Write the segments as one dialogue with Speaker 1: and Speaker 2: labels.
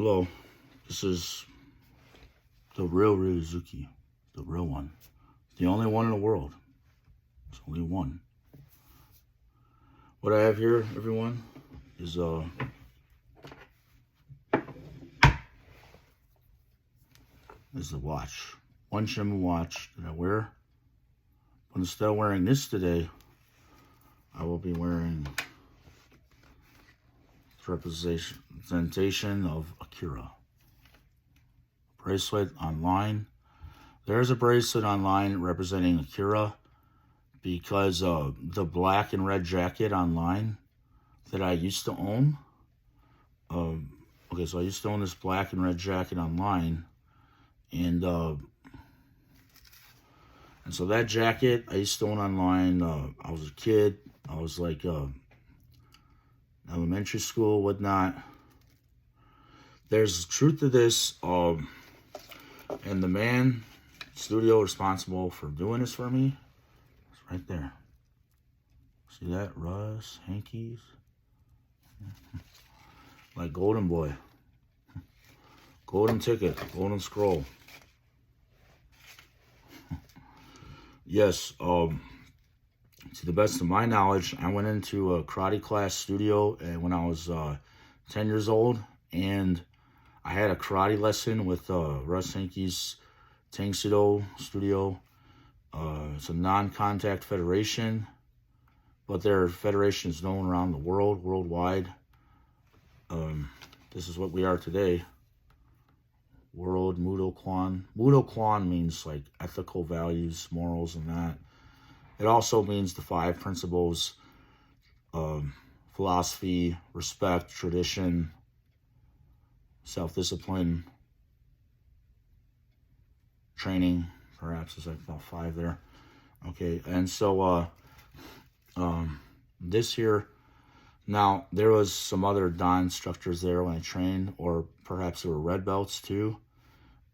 Speaker 1: Hello, this is the real Ryuzuki, the real one. The only one in the world. There's only one. What I have here, everyone, is the watch. One Shenmue watch that I wear. But instead of wearing this today, I will be wearing the representation of Akira. Bracelet online. There's a bracelet online representing Akira because the black and red jacket online that I used to own. Okay, so I used to own this black and red jacket online, and so that jacket I used to own online. I was a kid. I was like elementary school, whatnot. There's truth to this, and the man studio responsible for doing this for me is right there. See that? Russ, Hankies. Like Golden Boy. Golden Ticket, Golden Scroll. Yes, to the best of my knowledge, I went into a karate class studio when I was 10 years old, and I had a karate lesson with Russ Hankey's Tangsudo studio. It's a non-contact federation, but their federation is known around the world, worldwide. This is what we are today. World Mudo Kwan. Mudo Kwan means like ethical values, morals, and that. It also means the 5 principles: philosophy, respect, tradition, self-discipline, training. Perhaps there's like about 5 there. Okay, and so this here. Now, there was some other Dan instructors there when I trained, or perhaps there were red belts too.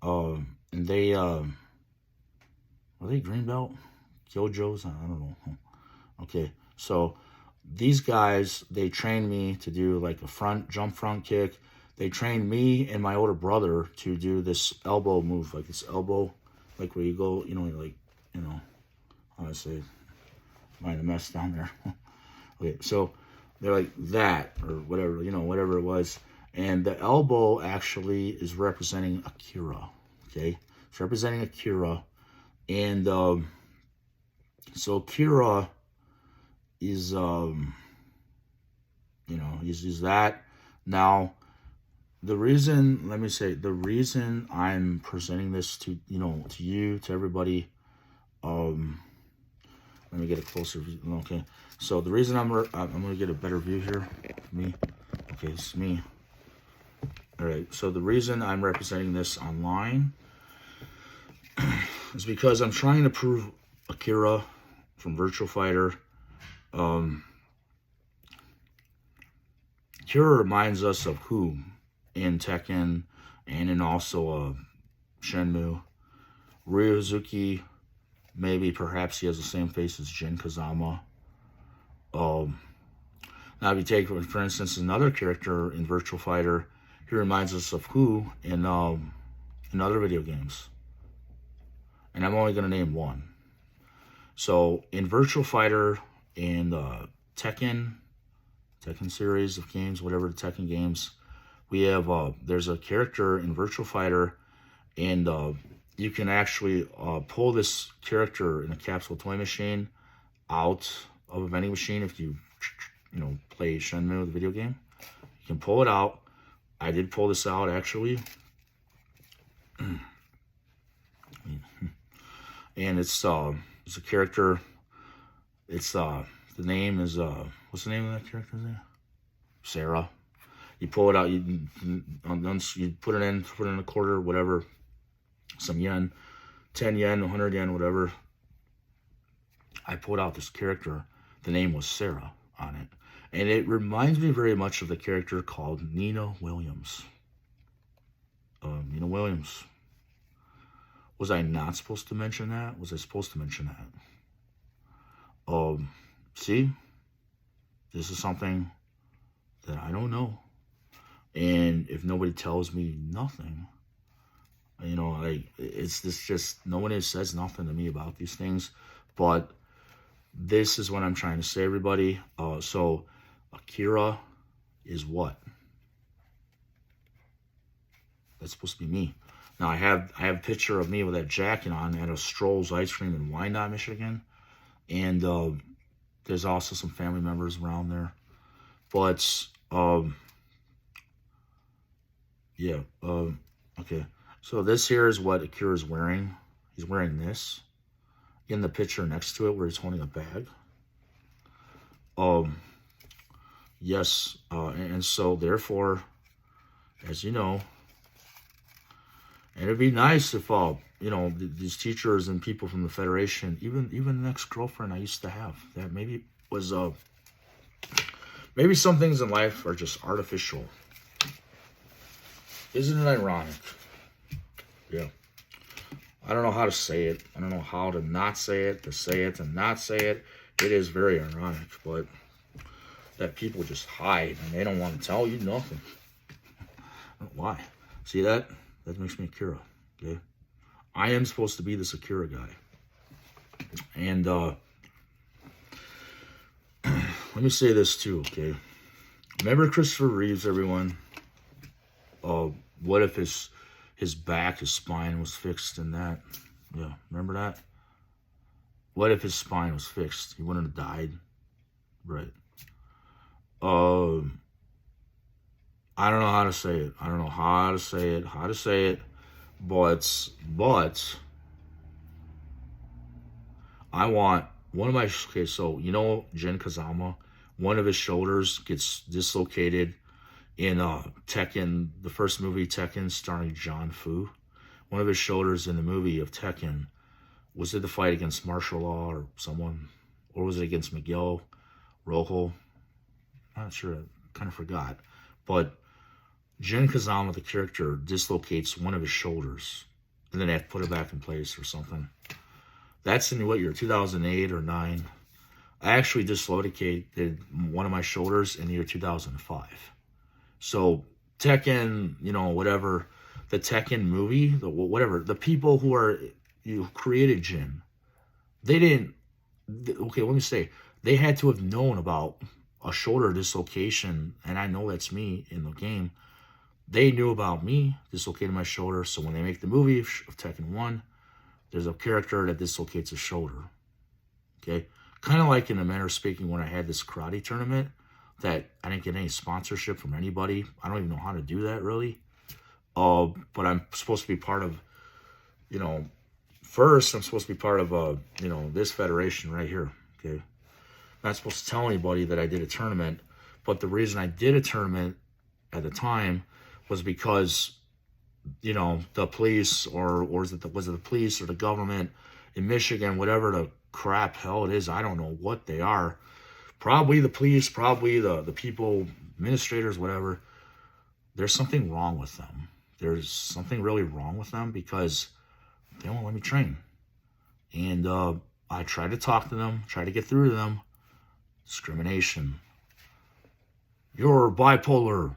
Speaker 1: And they, were they green belt? Kyojos? I don't know. Okay, so these guys, they trained me to do like a jump front kick. They trained me and my older brother to do this elbow move, like this elbow, like where you go, how do I say it? Might have messed down there. Okay, so they're like that, or whatever, whatever it was. And the elbow actually is representing Akira, okay? It's representing Akira. And so Akira is, is that. Now, the reason I'm presenting this to you, to everybody, let me get a closer view. Okay, so the reason I'm going to get a better view here. Me. Okay, it's me. All right, so the reason I'm representing this online is because I'm trying to prove Akira from Virtual Fighter. Akira reminds us of who in Tekken and in also Shenmue. Ryuzuki, maybe perhaps he has the same face as Jin Kazama. Now if you take, for instance, another character in Virtual Fighter, he reminds us of who in other video games. And I'm only going to name one. So in Virtual Fighter, in the Tekken series of games, whatever the Tekken games, we have, there's a character in Virtual Fighter, and you can actually pull this character in a capsule toy machine out of a vending machine if you play Shenmue, the video game. You can pull it out. I did pull this out, actually. And it's a character. It's the name is what's the name of that character there? Sarah. You pull it out. You put it in a quarter, whatever, some yen, 10 yen, 100 yen, whatever. I pulled out this character. The name was Sarah on it, and it reminds me very much of the character called Nina Williams. Nina Williams. Was I not supposed to mention that? Was I supposed to mention that? See, this is something that I don't know. And if nobody tells me nothing, you know, like, it's this just, no one says nothing to me about these things. But this is what I'm trying to say, everybody. So Akira is what? That's supposed to be me. Now I have a picture of me with that jacket on at a Stroll's Ice Cream in Wyandotte, Michigan. And there's also some family members around there. But yeah, okay. So this here is what Akira's wearing. He's wearing this. In the picture next to it where he's holding a bag. Yes, and so therefore, as you know, and it'd be nice if you know, these teachers and people from the Federation, even the ex-girlfriend I used to have, that maybe was maybe some things in life are just artificial. Isn't it ironic? Yeah. I don't know how to say it. I don't know how to not say it, to say it, to not say it. It is very ironic, but that people just hide and they don't want to tell you nothing. Why? See that? That makes me Akira, okay? I am supposed to be this Akira guy. And let me say this too, okay? Remember Christopher Reeves, everyone? What if his back, his spine was fixed in that? Yeah, remember that? What if his spine was fixed? He wouldn't have died. Right. I don't know how to say it. I don't know how to say it. But I want one of my, okay, so you know Jin Kazama, one of his shoulders gets dislocated in Tekken, the first movie Tekken starring John Fu. One of his shoulders in the movie of Tekken, was it the fight against martial law or someone? Or was it against Miguel Rojo? I'm not sure, I kind of forgot. But Jin Kazama, the character, dislocates one of his shoulders. And then they have to put it back in place or something. That's in what year, 2008 or 9? I actually dislocated one of my shoulders in the year 2005. So Tekken, you know, whatever, the Tekken movie, whatever, the people who created Jin, they didn't, okay, let me say, they had to have known about a shoulder dislocation, and I know that's me in the game. They knew about me dislocating my shoulder, so when they make the movie of Tekken 1, there's a character that dislocates a shoulder, okay? Kind of like in a manner of speaking when I had this karate tournament that I didn't get any sponsorship from anybody. I don't even know how to do that, really. But I'm supposed to be part of, you know, first I'm supposed to be part of, you know, this federation right here, okay? I'm not supposed to tell anybody that I did a tournament, but the reason I did a tournament at the time was because, you know, the police or was it the police or the government in Michigan, whatever the crap hell it is, I don't know what they are. Probably the police, probably the people, administrators, whatever. There's something wrong with them. There's something really wrong with them because they won't let me train. And I tried to talk to them, try to get through to them. Discrimination. You're bipolar.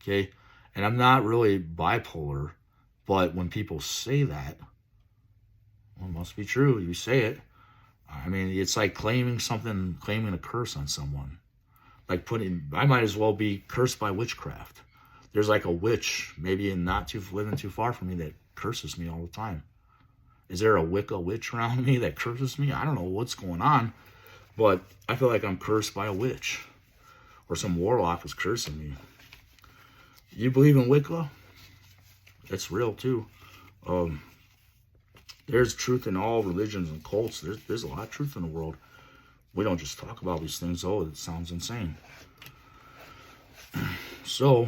Speaker 1: Okay? And I'm not really bipolar, but when people say that, well, it must be true. You say it. I mean, it's like claiming a curse on someone. Like I might as well be cursed by witchcraft. There's like a witch, maybe living too far from me, that curses me all the time. Is there a Wicca witch around me that curses me? I don't know what's going on, but I feel like I'm cursed by a witch. Or some warlock is cursing me. You believe in Wicca? That's real too. There's truth in all religions and cults. There's a lot of truth in the world. We don't just talk about these things. Oh, it sounds insane. So,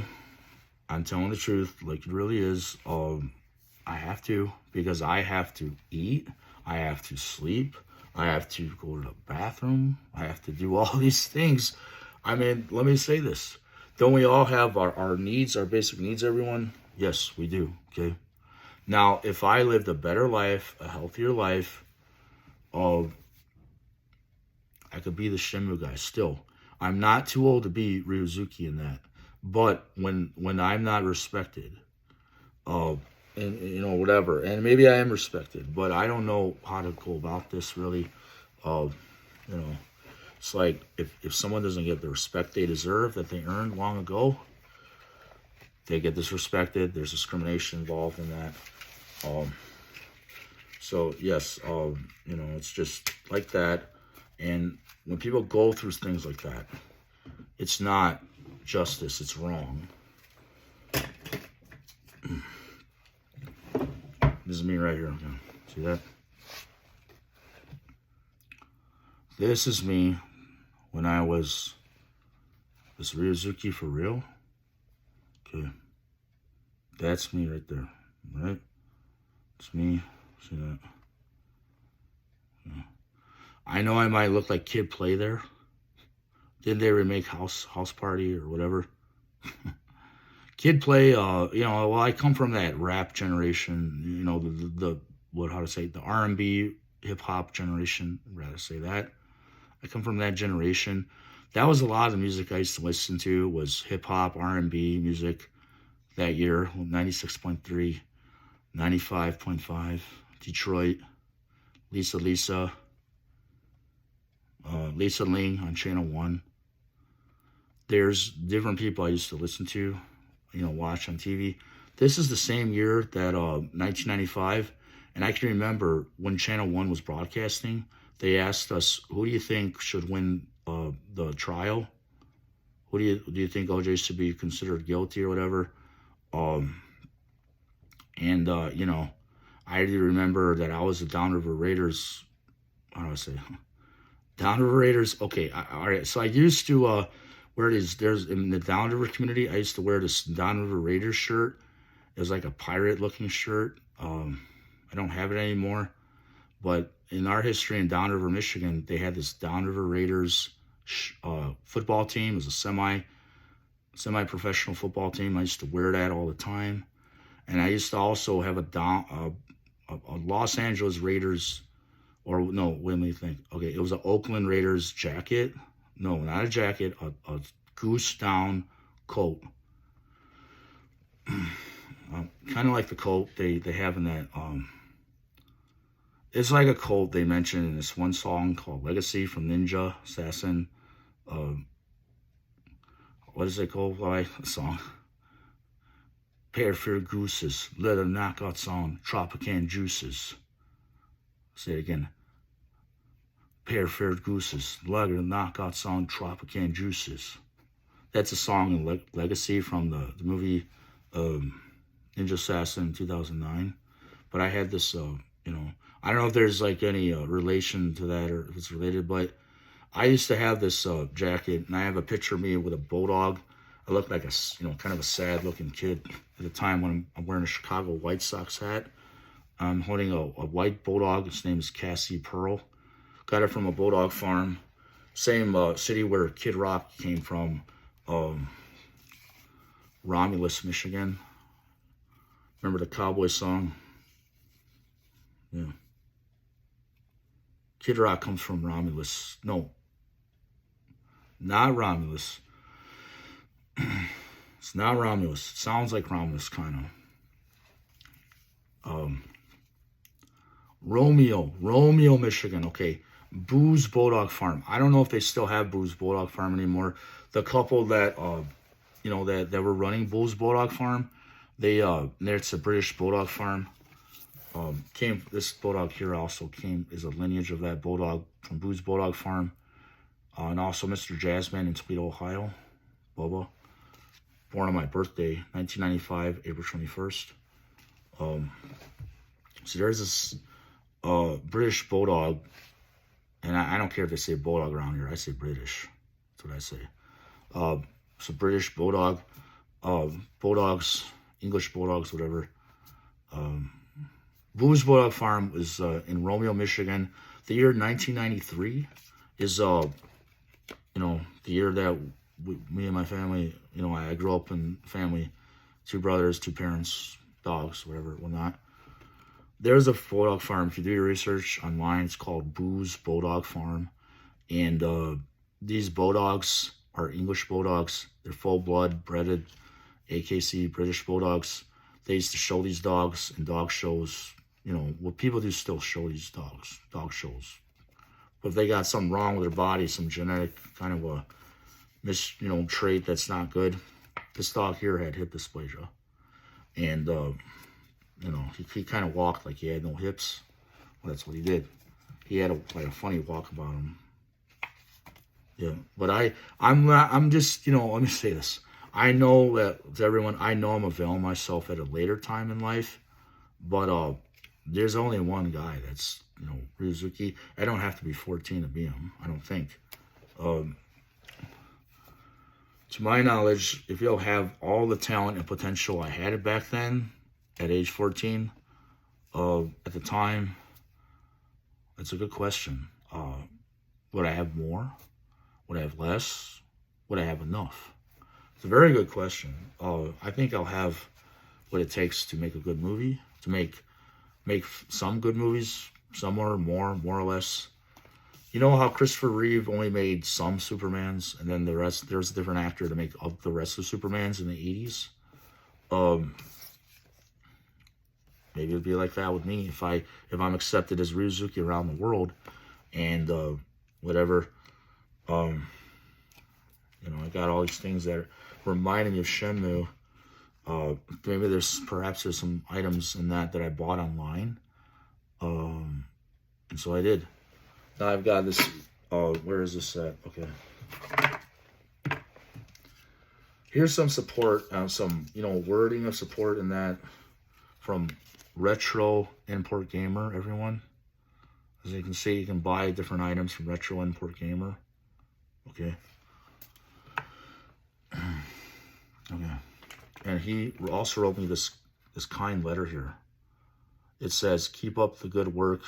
Speaker 1: I'm telling the truth like it really is. I have to, because I have to eat. I have to sleep. I have to go to the bathroom. I have to do all these things. I mean, let me say this. Don't we all have our needs, our basic needs, everyone? Yes, we do, okay? Now, if I lived a better life, a healthier life, I could be the Shenmue guy still. I'm not too old to be Ryuzuki in that. But when I'm not respected, uh, and whatever, and maybe I am respected, but I don't know how to go about this really. Uh, you know, it's like if someone doesn't get the respect they deserve that they earned long ago, they get disrespected. There's discrimination involved in that. Um, so yes, it's just like that. And when people go through things like that, it's not justice, it's wrong. This is me right here. See that? This is me when I was this Ryozuki for real. Okay. That's me right there. Right? It's me. See that? Yeah. I know I might look like Kid Play there. Didn't they remake House Party or whatever? Kid Play, well, I come from that rap generation, the R&B hip hop generation, I'd rather say that. I come from that generation. That was a lot of the music I used to listen to was hip hop, R&B music that year, 96.3, 95.5, Detroit, Lisa Ling on Channel 1. There's different people I used to listen to, watch on TV. This is the same year that 1995, and I can remember when Channel 1 was broadcasting, they asked us, who do you think should win the trial? Who do you think OJ should be considered guilty or whatever? I remember that I was a Downriver Raiders, how do I say? Downriver Raiders, okay, all right. So I used to there's in the Downriver community, I used to wear this Downriver Raiders shirt. It was like a pirate looking shirt. I don't have it anymore, but in our history in Downriver, Michigan, they had this Downriver Raiders football team. It was a semi-professional football team. I used to wear that all the time, and I used to also have a Los Angeles Raiders, or no, wait, let me think. Okay, it was an Oakland Raiders jacket. No, not a jacket, a goose down coat. Kind of like the coat they have in that. It's like a coat they mentioned in this one song called Legacy from Ninja Assassin. What is it called? Why a song? Pair for gooses, let a knockout song, Tropican juices. Say it again. Pair for gooses, let a knockout song, Tropican juices. That's a song in Legacy from the movie Ninja Assassin 2009. But I had this, I don't know if there's like any relation to that or if it's related, but I used to have this jacket, and I have a picture of me with a bulldog. I look like a, kind of a sad looking kid at the time when I'm wearing a Chicago White Sox hat. I'm holding a white bulldog. Its name is Cassie Pearl. Got it from a bulldog farm. Same city where Kid Rock came from, Romulus, Michigan. Remember the cowboy song? Yeah. Kid Rock comes from Romulus. No, not Romulus. It's not Romulus. It sounds like Romulus, kind of. Romeo, Michigan. Okay. Boo's Bulldog Farm. I don't know if they still have Boo's Bulldog Farm anymore. The couple that, that were running Boo's Bulldog Farm, it's a British Bulldog Farm. This bulldog here also is a lineage of that bulldog from Boo's Bulldog Farm. And also Mr. Jazzman in Toledo, Ohio. Bubba. Born on my birthday, 1995, April 21st. So there's this British bulldog, and I don't care if they say bulldog around here. I say British. That's what I say. So British bulldog, bulldogs, English bulldogs, whatever. Boo's Bulldog Farm is in Romeo, Michigan. The year 1993 is, the year that me and my family, I grew up in family, 2 brothers, 2 parents, dogs, whatnot. There's a bulldog farm. If you do your research online, it's called Boo's Bulldog Farm. And these bulldogs are English bulldogs. They're full blood, bred AKC British bulldogs. They used to show these dogs in dog shows. You know, what people do still show these dogs, dog shows. But if they got something wrong with their body, some genetic kind of a trait that's not good. This dog here had hip dysplasia. And, he kind of walked like he had no hips. Well, that's what he did. He had a funny walk about him. Yeah, but I'm just, let me say this. I know that to everyone, I know I'm availing myself at a later time in life, but there's only one guy that's, Ryuzuki. I don't have to be 14 to be him, I don't think. To my knowledge, if you'll have all the talent and potential I had it back then, at age 14, at the time, that's a good question. Would I have more? Would I have less? Would I have enough? It's a very good question. I think I'll have what it takes to make a good movie, to make some good movies, some are more or less. You know how Christopher Reeve only made some Supermans, and then the rest, there's a different actor to make up the rest of Supermans in the 80s? Maybe it'd be like that with me if I'm accepted as Ryuzuki around the world, and whatever. I got all these things that reminded me of Shenmue. Maybe perhaps there's some items in that I bought online, and so I did. Now I've got this. Where is this at? Okay. Here's some support, some wording of support in that from Retro Import Gamer. Everyone, as you can see, you can buy different items from Retro Import Gamer. Okay. Okay. And he also wrote me this kind letter here. It says, "Keep up the good work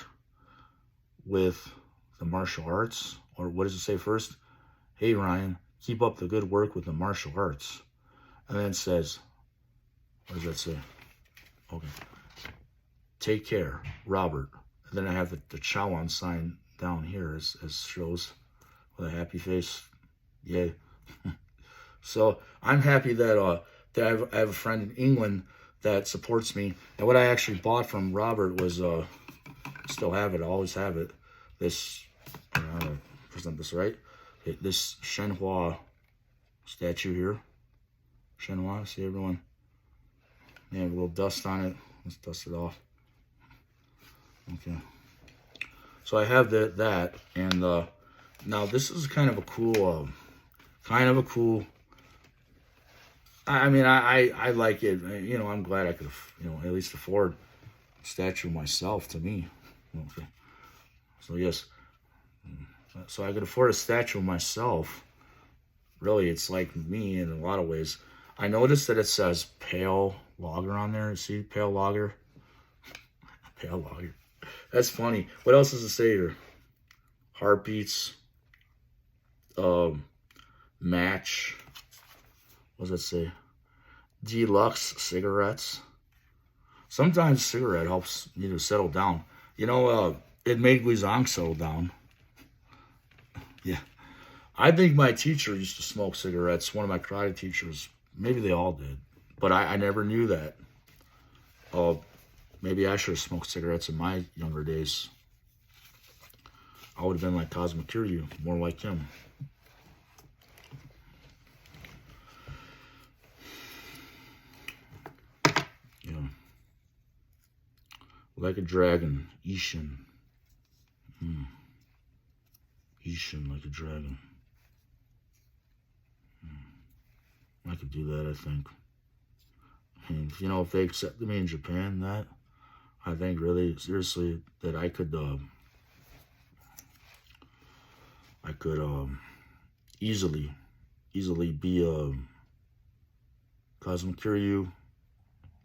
Speaker 1: with the martial arts." Or what does it say first? "Hey Ryan, keep up the good work with the martial arts." And then it says, what does that say? Okay. "Take care, Robert." And then I have the Chowan sign down here as shows with a happy face. Yay. So I'm happy that I have a friend in England that supports me. And what I actually bought from Robert was, still have it, I always have it, this, I'm going to present this right, this Shenhua statue here. Shenhua, see everyone? They have a little dust on it. Let's dust it off. Okay. So I have that, and now this is kind of a cool, I mean, I like it. I'm glad I could, at least afford a statue myself to me. Okay. So yes, so I could afford a statue myself. Really, it's like me in a lot of ways. I noticed that it says Pale Lager on there. See, Pale Lager? Pale Lager. That's funny. What else does it say here? Heartbeats. Match. What does that say? Deluxe cigarettes. Sometimes cigarette helps you to settle down. It made Guizhang settle down. Yeah. I think my teacher used to smoke cigarettes. One of my karate teachers. Maybe they all did. But I never knew that. Maybe I should have smoked cigarettes in my younger days. I would have been like Cosmic Kiryu, more like him. Yeah. Like a dragon, Ishin. Ishin, like a dragon. I could do that, I think. And, if they accepted me in Japan, I think really, seriously, that I could easily be a Cosmic Kiryu,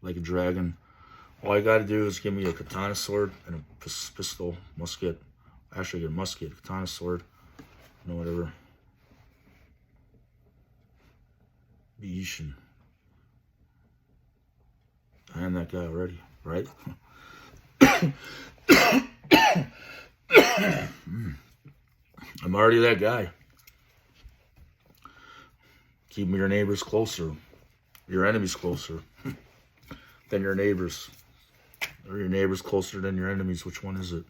Speaker 1: like a dragon. All I gotta do is give me a katana sword and a pistol, musket. Actually, a musket, katana sword, whatever. Be Ishin. I am that guy already, right? I'm already that guy. Keep your neighbors closer. Your enemies closer than your neighbors. Or your neighbors closer than your enemies. Which one is it?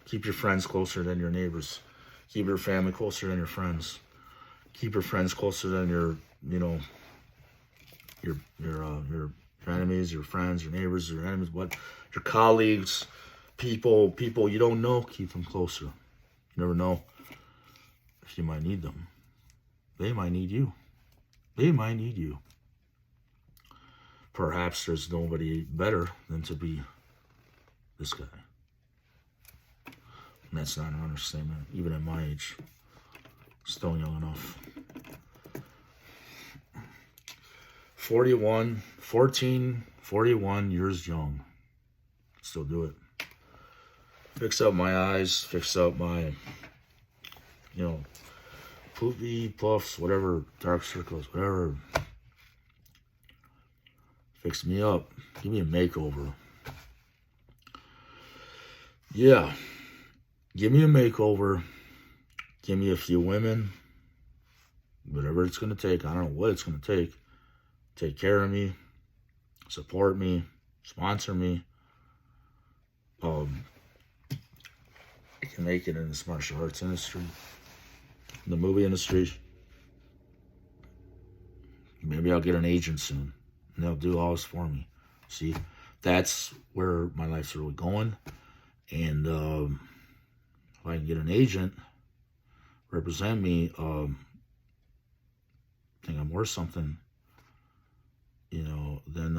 Speaker 1: Keep your friends closer than your neighbors. Keep your family closer than your friends. Keep your friends closer than your, you know, your enemies, your friends, your neighbors, your enemies, your colleagues, people you don't know, keep them closer. You never know if you might need them. They might need you. They might need you. Perhaps there's nobody better than to be this guy. And that's not an understatement, even at my age. Still young enough. 41 years young. Still do it. Fix up my eyes, fix up my, you know, poofy, puffs, whatever, dark circles, whatever. Fix me up. Give me a makeover. Yeah. Give me a makeover. Give me a few women. Whatever it's going to take. I don't know what it's going to take. Take care of me. Support me. Sponsor me. I can make it in this martial arts industry. In the movie industry. Maybe I'll get an agent soon. And they'll do all this for me. See? That's where my life's really going. And if I can get an agent represent me, think I'm worth something, you know, then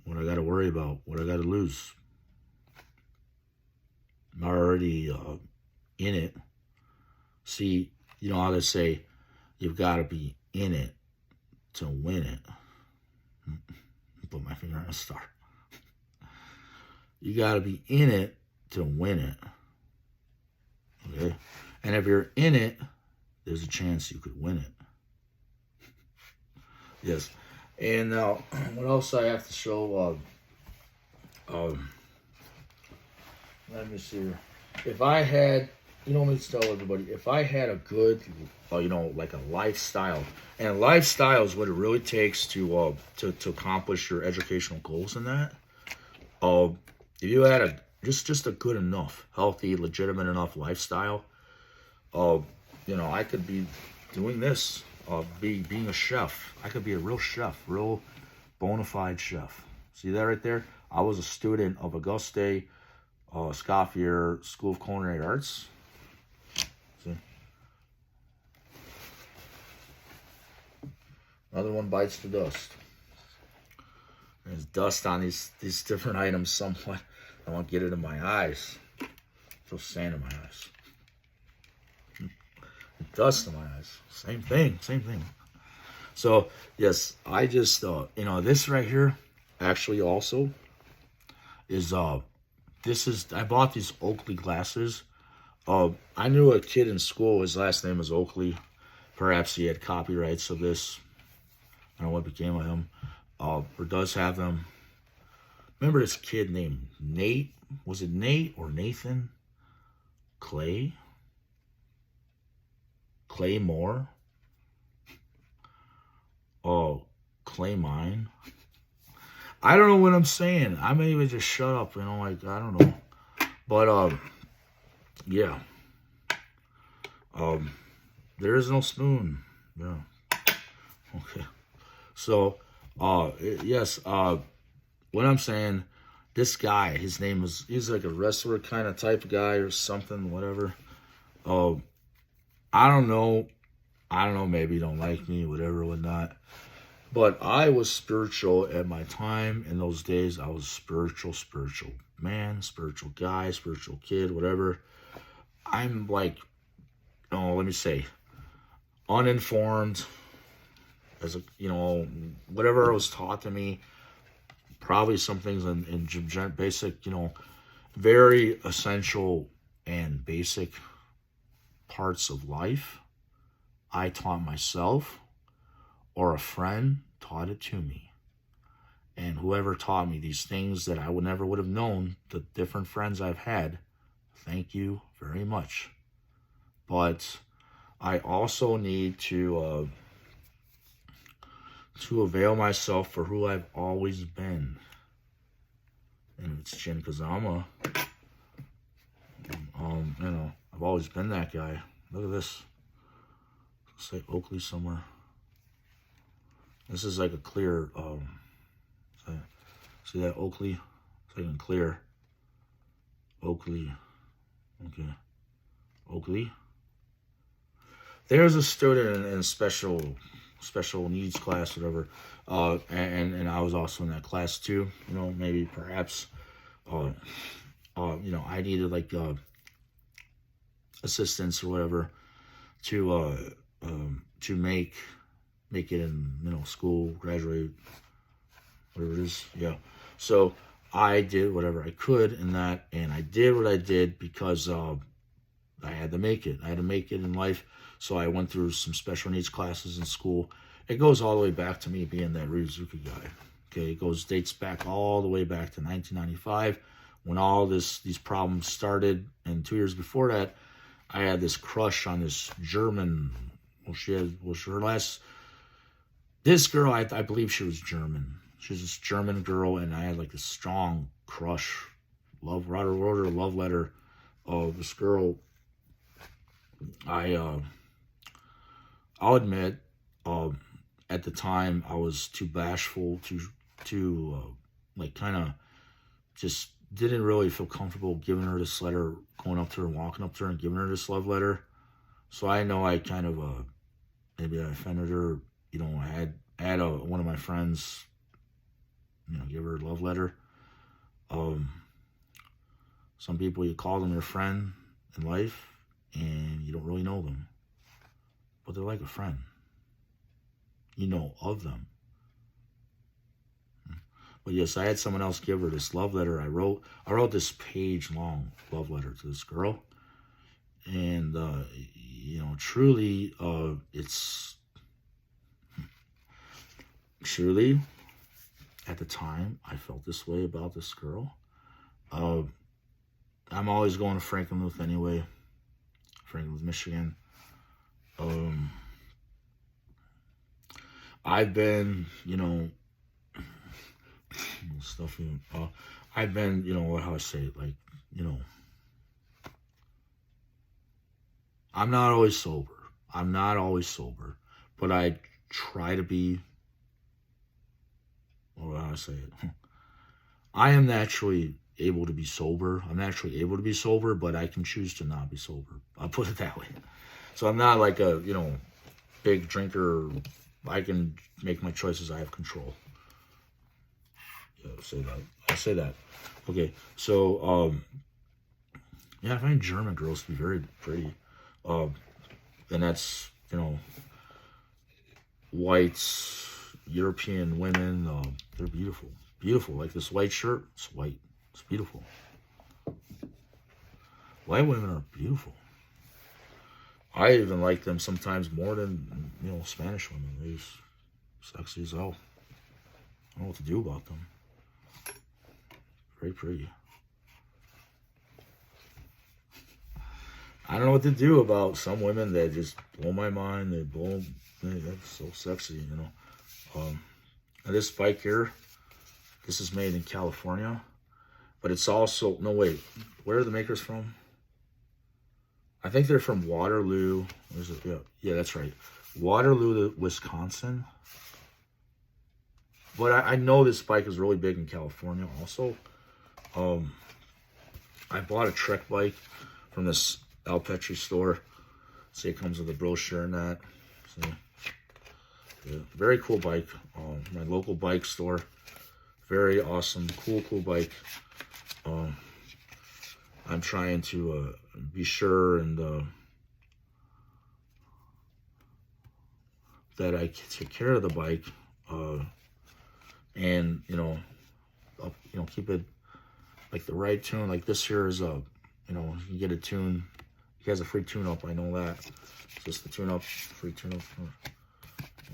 Speaker 1: what I got to worry about, what I got to lose. I'm already in it. See, you know how they say, you've got to be in it to win it. Put my finger on a star. You got to be in it to win it. Okay? And if you're in it, there's a chance you could win it. Yes. And now, what else I have to show? Let me see here. If I had, you know, let me tell everybody, if I had a good, you know, like a lifestyle, and lifestyle is what it really takes to accomplish your educational goals in that. If you had just a good enough, healthy, legitimate enough lifestyle, you know, I could be doing this, being a chef. I could be a real chef, real bona fide chef. See that right there? I was a student of Auguste Scoffier School of Culinary Arts. See? Another one bites the dust. There's dust on these different items somewhat. I won't get it in my eyes. I feel sand in my eyes. Dust in my eyes. Same thing. So, yes, I just, you know, this right here actually also is, I bought these Oakley glasses. I knew a kid in school, his last name was Oakley. Perhaps he had copyrights of this. I don't know what became of him. Or does have them. Remember this kid named Nate? Was it Nate or Nathan? Clay Moore? Oh, Clay Mine. I don't know what I'm saying. I may even just shut up, you know, like, I don't know. But, yeah. There is no spoon. Yeah. Okay. So, yes, what I'm saying, this guy, his name is, he's like a wrestler kind of type of guy or something, whatever. I don't know, maybe he don't like me, whatever, whatnot. But I was spiritual at my time. In those days, I was spiritual man, spiritual guy, spiritual kid, whatever. I'm like, let me say, uninformed, as a, you know, whatever was taught to me, probably some things in basic, you know, very essential and basic parts of life, I taught myself, or a friend taught it to me. And whoever taught me these things that I never would have known, the different friends I've had, thank you very much. But I also need to avail myself for who I've always been. And it's Jin Kazama. You know, I've always been that guy. Look at this. Let's say Oakley somewhere. This is like a clear, see that Oakley? It's like a clear. Oakley. Okay. Oakley. There's a student in a special needs class, whatever. And I was also in that class too. You know, maybe perhaps, you know, I needed like assistance or whatever to make it in, you know, school, graduate, whatever it is. Yeah. So I did whatever I could in that, and I did what I did because I had to make it. I had to make it in life. So I went through some special needs classes in school. It goes all the way back to me being that Ryuzuki guy. Okay, it dates back all the way back to 1995 when all these problems started. And 2 years before that, I had this crush on this German. This girl, I believe she was German. She was this German girl, and I had like a strong crush. Wrote her a love letter of this girl. I'll admit, at the time I was too bashful to like kind of just didn't really feel comfortable giving her this letter, going up to her, walking up to her and giving her this love letter. So I know I kind of maybe I offended her. You know, I had one of my friends, you know, give her a love letter. Some people, you call them your friend in life, and you don't really know them, but they're like a friend. You know of them. But yes, I had someone else give her this love letter. I wrote this page-long love letter to this girl, and you know, truly, it's truly at the time I felt this way about this girl. I'm always going to Frankenmuth anyway. Frankenmuth, Michigan. I've been, you know, stuff. I've been, you know, how I say it, like, you know, I'm not always sober. But I try to be. Or how I say it. I am naturally able to be sober. But I can choose to not be sober. I'll put it that way. So I'm not like a, you know, big drinker. I can make my choices. I have control. Yeah, I'll say that. Okay, so, yeah, I find German girls to be very pretty. And that's, you know, whites, European women, they're beautiful. Beautiful. Like this white shirt, it's white. It's beautiful. White women are beautiful. I even like them sometimes more than, you know, Spanish women. They're sexy as hell. I don't know what to do about them. Very pretty. I don't know what to do about some women that just blow my mind. They're so sexy, you know. And this bike here, this is made in California, but it's also, no wait, where are the makers from? I think they're from Waterloo. Where's it? Yeah, that's right. Waterloo, Wisconsin. But I know this bike is really big in California also. I bought a Trek bike from this Al Petri store. See, it comes with a brochure and that. See? Yeah, very cool bike. My local bike store. Very awesome, cool bike. I'm trying to be sure and that I take care of the bike, and you know, keep it like the right tune. Like this here is you know, you get a tune. He has a free tune-up. I know that. It's just the tune-up, free tune-up. I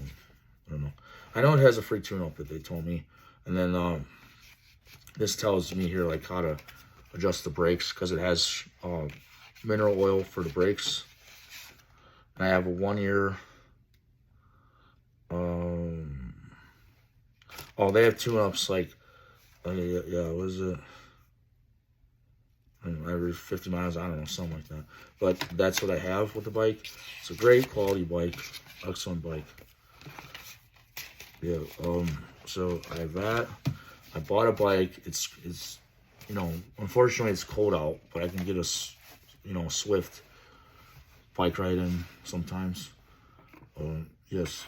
Speaker 1: don't know. I know it has a free tune-up that they told me. And then this tells me here like how to adjust the brakes because it has mineral oil for the brakes. And I have a 1 year. Oh, they have tune-ups like, yeah, what is it? Every 50 miles, I don't know, something like that. But that's what I have with the bike. It's a great quality bike, excellent bike. Yeah, so I have that. I bought a bike. It's you know, unfortunately it's cold out, but I can get a swift bike ride in sometimes. Yes.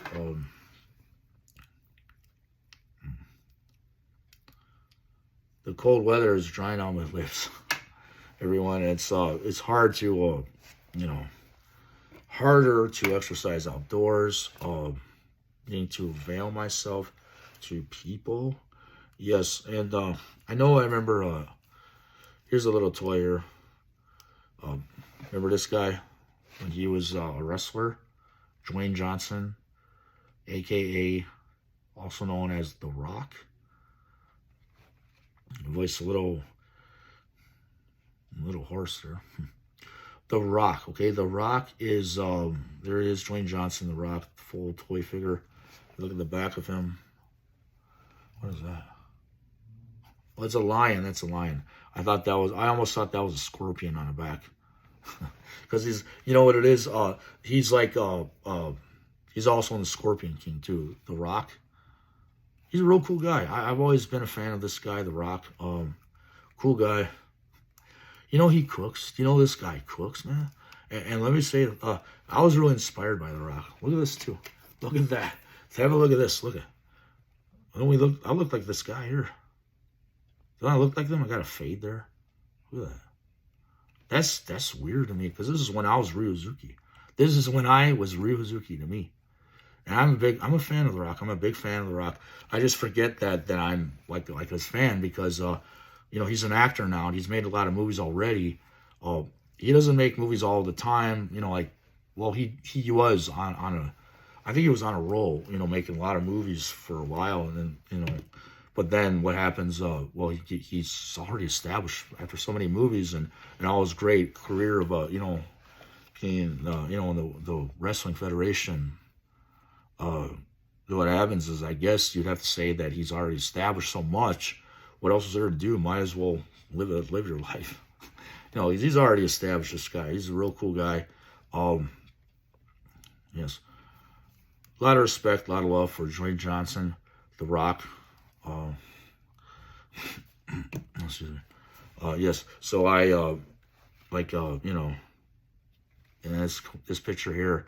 Speaker 1: The cold weather is drying out my lips. Everyone, it's hard to harder to exercise outdoors. Needing to avail myself to people. Yes, and I remember. Here's a little toy here. Remember this guy when he was a wrestler, Dwayne Johnson, aka also known as The Rock. Voice a little horse there. The Rock, okay? The Rock is, there it is, Dwayne Johnson, The Rock, full toy figure. Look at the back of him. What is that? Well, it's a lion. That's a lion. I almost thought that was a scorpion on the back. Because he's, you know what it is? He's like, he's also in the Scorpion King too, The Rock. He's a real cool guy. I've always been a fan of this guy, The Rock. Cool guy. You know, he cooks. You know, this guy cooks, man. And let me say, I was really inspired by The Rock. Look at this, too. Look at that. Have a look at this. Look at. I look like this guy here. Don't I look like them? I got a fade there. Look at that. That's weird to me, because this is when I was Ryuzuki. This is when I was Ryuzuki to me. And I'm a fan of The Rock. I'm a big fan of The Rock. I just forget that I'm like his fan, because you know, he's an actor now, and he's made a lot of movies already. He doesn't make movies all the time, you know, like, well, he was on a, I think he was on a roll, you know, making a lot of movies for a while, and then, you know, but then what happens, well, he's already established after so many movies and all his great career of, you know, being, you know, in the Wrestling Federation. What happens is, I guess you'd have to say that he's already established so much. What else is there to do? Might as well live your life. You know, he's already established, this guy. He's a real cool guy. Yes. A lot of respect, a lot of love for Dwayne Johnson, The Rock. Excuse me. Yes. So I, you know, and this picture here,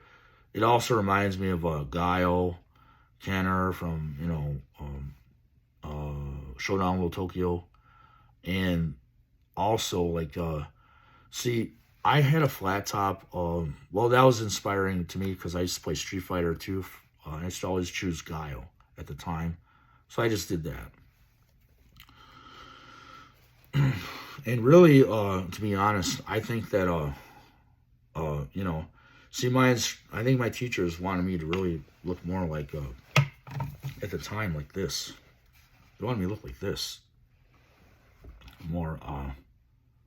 Speaker 1: it also reminds me of Guile, Kenner from, you know, Showdown Little Tokyo. And also, like, see, I had a flat top. Well, that was inspiring to me because I used to play Street Fighter 2. I used to always choose Guile at the time. So I just did that. And really, to be honest, I think that, you know, see, I think my teachers wanted me to really look more like, at the time, like this. They wanted me to look like this. More,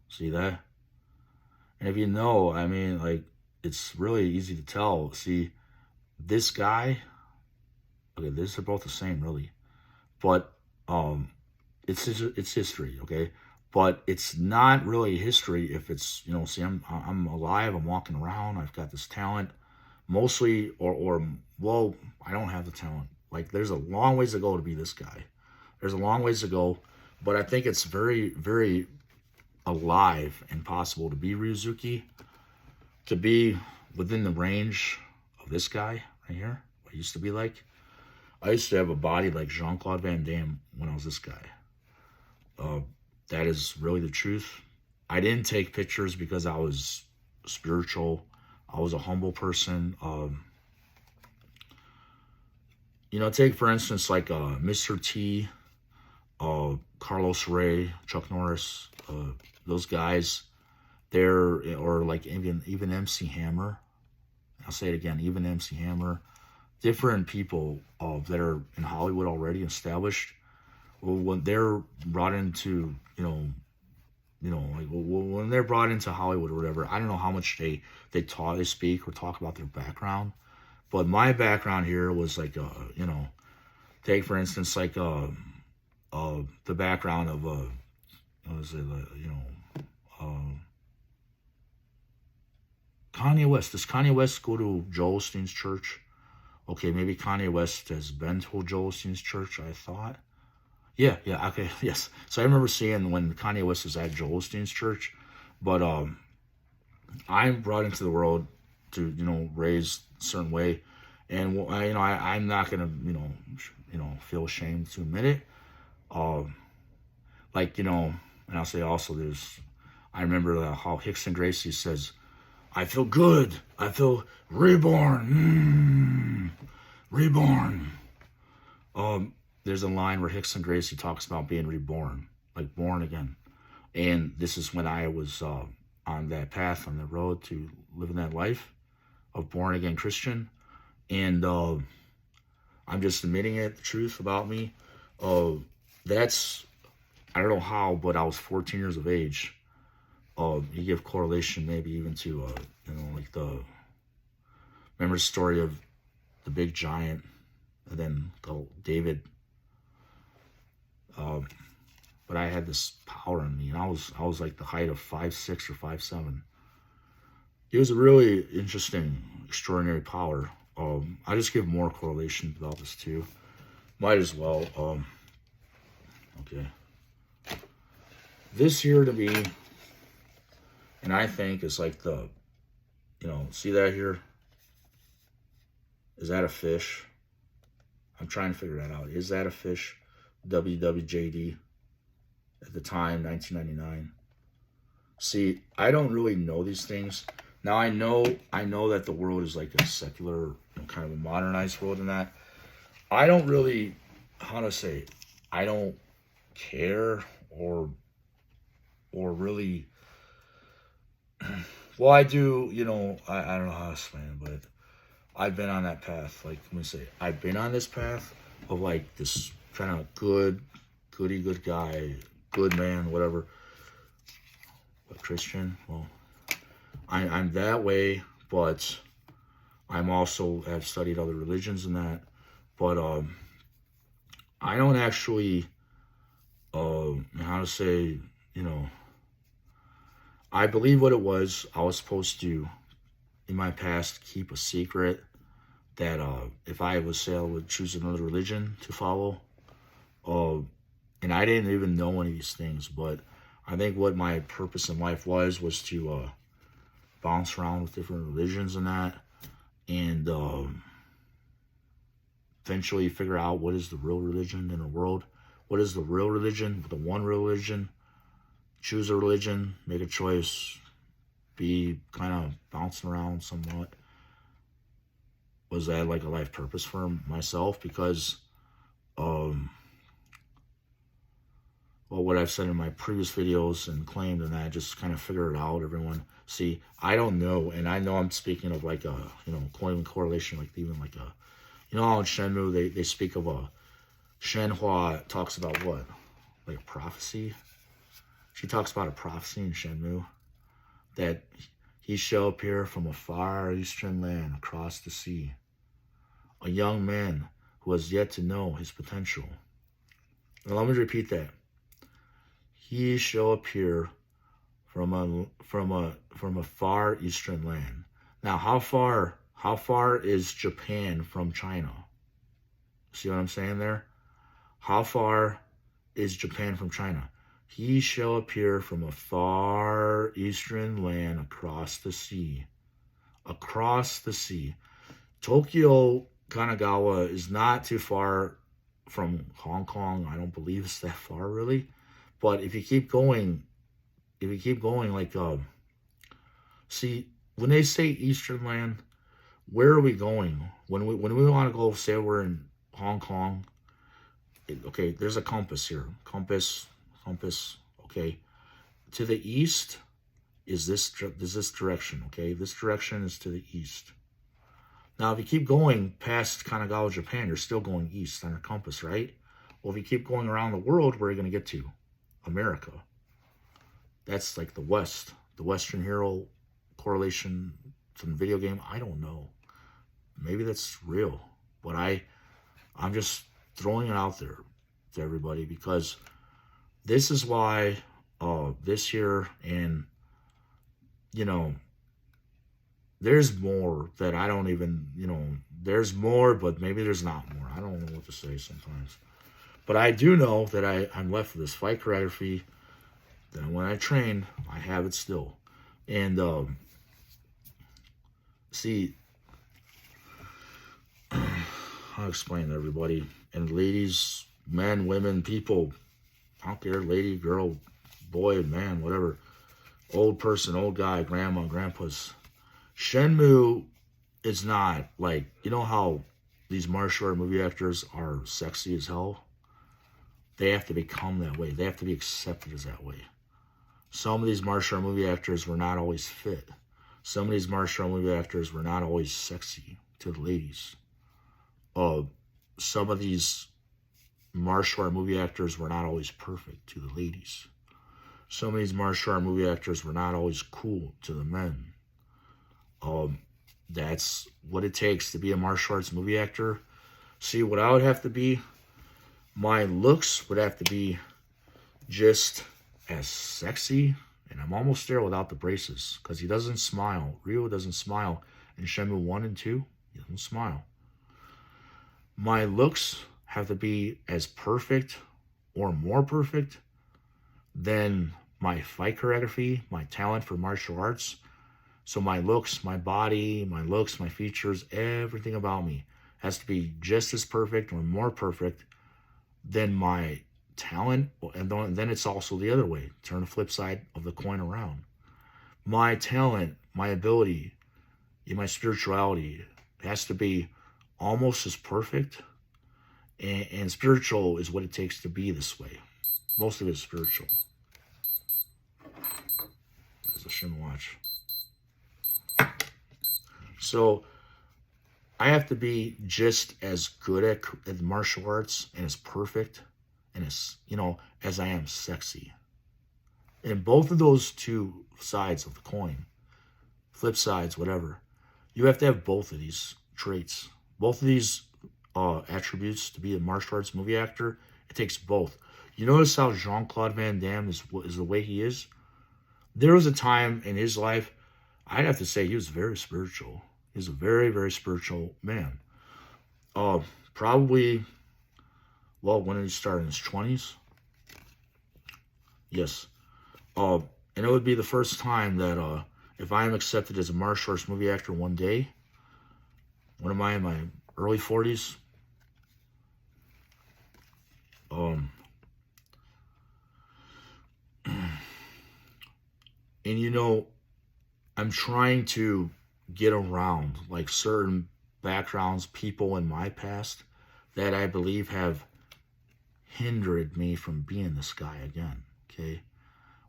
Speaker 1: see that? And if you know, I mean, like, it's really easy to tell. See, this guy, okay, these are both the same, really. But, it's history, okay? But it's not really history if it's, you know, see, I'm alive, I'm walking around, I've got this talent, mostly, well, I don't have the talent. Like, there's a long ways to go to be this guy. There's a long ways to go, but I think it's very, very alive and possible to be Ryuzuki, to be within the range of this guy right here, what I used to be like. I used to have a body like Jean-Claude Van Damme when I was this guy. That is really the truth. I didn't take pictures because I was spiritual. I was a humble person. You know, take for instance like Mr. T, Carlos Ray, Chuck Norris, those guys. Or like even MC Hammer. I'll say it again, even MC Hammer. Different people that are in Hollywood already established. Well, when they're brought into, you know, you know, like when they're brought into Hollywood or whatever, I don't know how much they speak or talk about their background. But my background here was like, you know, take for instance, like, the background of, what was it, you know, Kanye West. Does Kanye West go to Joel Osteen's church? Okay, maybe Kanye West has been to Joel Osteen's church, I thought. Yeah, okay, yes. So I remember seeing when Kanye West was at Joel Osteen's church, but I'm brought into the world to, you know, raise a certain way, and you know, I'm not gonna, you know, feel ashamed to admit it. Like, you know, and I'll say also I remember how Hickson Gracie says, "I feel good. I feel reborn, reborn." There's a line where Hickson Gracie talks about being reborn, like born again. And this is when I was on that path, on the road to living that life of born again Christian. And I'm just admitting it, the truth about me. That's, I don't know how, but I was 14 years of age. You give correlation maybe even to, you know, like remember the story of the big giant, and then David. But I had this power in me, and I was like the height of 5'6" or 5'7". It was a really interesting, extraordinary power. I just give more correlation about this too. Might as well. Okay. This here to me, and I think is like you know, see that here? Is that a fish? I'm trying to figure that out. Is that a fish? WWJD at the time, 1999. See, I don't really know these things. Now I know that the world is like a secular, you know, kind of a modernized world and that. I don't really, how to say it, I don't care or really, well, I do, you know, I don't know how to explain it, but I've been on that path. Like, let me say, I've been on this path of like this kind of good guy, good man, whatever. But Christian, well, I'm that way, but I'm also have studied other religions and that. But I don't actually, how to say, you know, I believe what it was. I was supposed to, in my past, keep a secret that if I would say I would choose another religion to follow, and I didn't even know any of these things, but I think what my purpose in life was to bounce around with different religions and that, and eventually figure out what is the real religion in the world. What is the real religion? The one real religion. Choose a religion, make a choice, be kind of bouncing around somewhat. Was that like a life purpose for myself? Because, well, what I've said in my previous videos and claimed, and I just kind of figured it out, everyone. See, I don't know, and I know I'm speaking of like a, you know, correlation, like even like a, you know, how in Shenmue, they speak of a, Shenhua talks about what? Like a prophecy? She talks about a prophecy in Shenmue, that he shall appear from a far eastern land across the sea, a young man who has yet to know his potential. Now let me repeat that. He shall appear from a far eastern land. Now, how far is Japan from China? See what I'm saying there? How far is Japan from China? He shall appear from a far eastern land across the sea. Across the sea. Tokyo, Kanagawa is not too far from Hong Kong. I don't believe it's that far, really. But if you keep going, like, see, when they say eastern land, where are we going? When we want to go, say we're in Hong Kong, okay, there's a compass here. Compass, okay. To the east is this direction, okay? This direction is to the east. Now, if you keep going past Kanagawa, Japan, you're still going east on your compass, right? Well, if you keep going around the world, where are you going to get to? America. That's like the West. The Western hero correlation to the video game, I don't know. Maybe that's real. But I'm just throwing it out there to everybody because this is why this year, and there's more that I don't even, there's more, but maybe there's not more. I don't know what to say sometimes. But I do know that I'm left with this fight choreography. Then when I train, I have it still. And see, I'll explain to everybody. And ladies, men, women, people, I don't care, lady, girl, boy, man, whatever. Old person, old guy, grandma, grandpa's. Shenmue is not like, you know how these martial art movie actors are sexy as hell? They have to become that way. They have to be accepted as that way. Some of these martial art movie actors were not always fit. Some of these martial art movie actors were not always sexy to the ladies. Some of these martial art movie actors were not always perfect to the ladies. Some of these martial art movie actors were not always cool to the men. That's what it takes to be a martial arts movie actor. See, what I would have to be, my looks would have to be just as sexy, and I'm almost there without the braces, because he doesn't smile. Ryo doesn't smile. In Shenmue 1 and 2, he doesn't smile. My looks have to be as perfect or more perfect than my fight choreography, my talent for martial arts. So my looks, my body, my looks, my features, everything about me has to be just as perfect or more perfect than my talent. And then it's also the other way. Turn the flip side of the coin around. My talent, my ability, my spirituality has to be almost as perfect. And spiritual is what it takes to be this way. Most of it is spiritual. There's a Shin watch. So I have to be just as good at martial arts and as perfect and as I am sexy. And both of those two sides of the coin, flip sides, whatever, you have to have both of these traits, both of these attributes to be a martial arts movie actor. It takes both. You notice how Jean-Claude Van Damme is the way he is? There was a time in his life, I'd have to say he was very spiritual. He's a very, very spiritual man. Probably, well, when did he start? In his 20s? Yes. And it would be the first time that if I am accepted as a martial arts movie actor one day, when am I, in my early 40s? And I'm trying to get around like certain backgrounds, people in my past that I believe have hindered me from being this guy again, okay?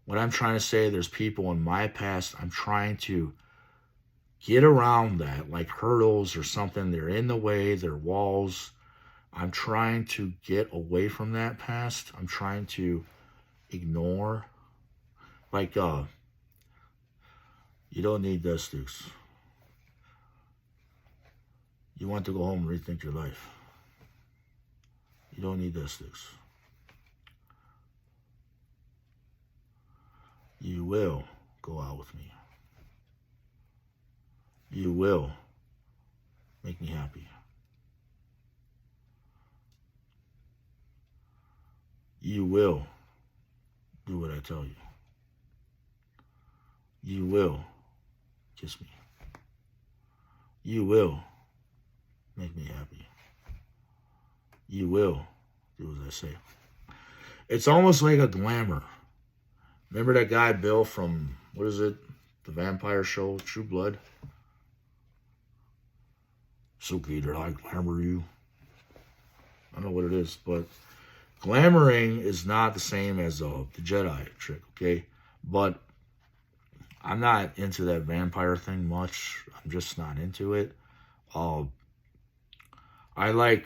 Speaker 1: What I'm trying to say, there's people in my past, I'm trying to get around that, like hurdles or something. They're in the way, they're walls. I'm trying to get away from that past. I'm trying to ignore, like, you don't need this, Dukes. You want to go home and rethink your life. You don't need this, Dukes. You will go out with me. You will make me happy. You will do what I tell you. You will kiss me. You will make me happy. You will do as I say. It's almost like a glamour. Remember that guy Bill from, what is it? The vampire show, True Blood? Suki, did I glamour you? I don't know what it is, but glamoring is not the same as the Jedi trick, okay? But I'm not into that vampire thing much. I'm just not into it. I like,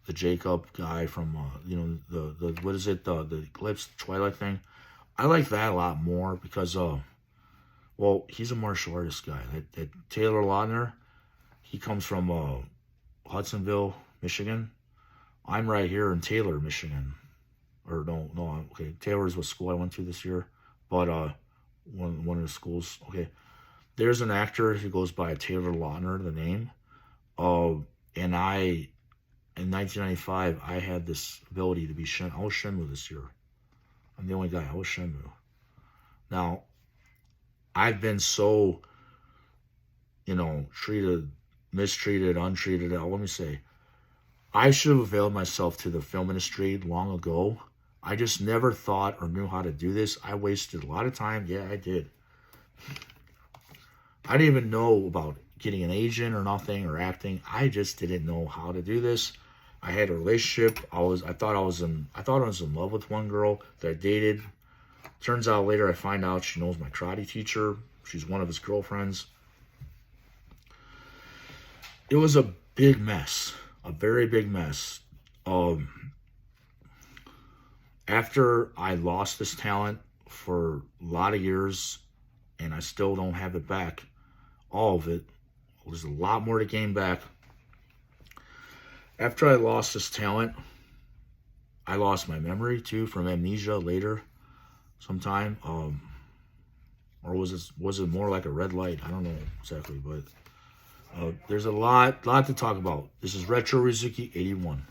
Speaker 1: the Jacob guy from, you know, the what is it, the Eclipse Twilight thing. I like that a lot more because, well, he's a martial artist guy. That Taylor Lautner, he comes from Hudsonville, Michigan. I'm right here in Taylor, Michigan. Or no, okay. Taylor's what school I went to this year, but one of the schools. Okay, there's an actor who goes by Taylor Lautner, the name. And in 1995, I had this ability to be I was Shenmue this year. I'm the only guy. I was Shenmue. Now, I've been so, you know, mistreated, untreated. Let me say, I should have availed myself to the film industry long ago. I just never thought or knew how to do this. I wasted a lot of time. Yeah, I did. I didn't even know about getting an agent or nothing or acting. I just didn't know how to do this. I had a relationship. I thought I was in love with one girl that I dated. Turns out later I find out she knows my karate teacher. She's one of his girlfriends. It was a big mess, a very big mess. After I lost this talent for a lot of years, and I still don't have it back, all of it, there's a lot more to gain back. After I lost this talent, I lost my memory too from amnesia later sometime. Or was it more like a red light? I don't know exactly, but there's a lot to talk about. This is Retro Rizuki 81.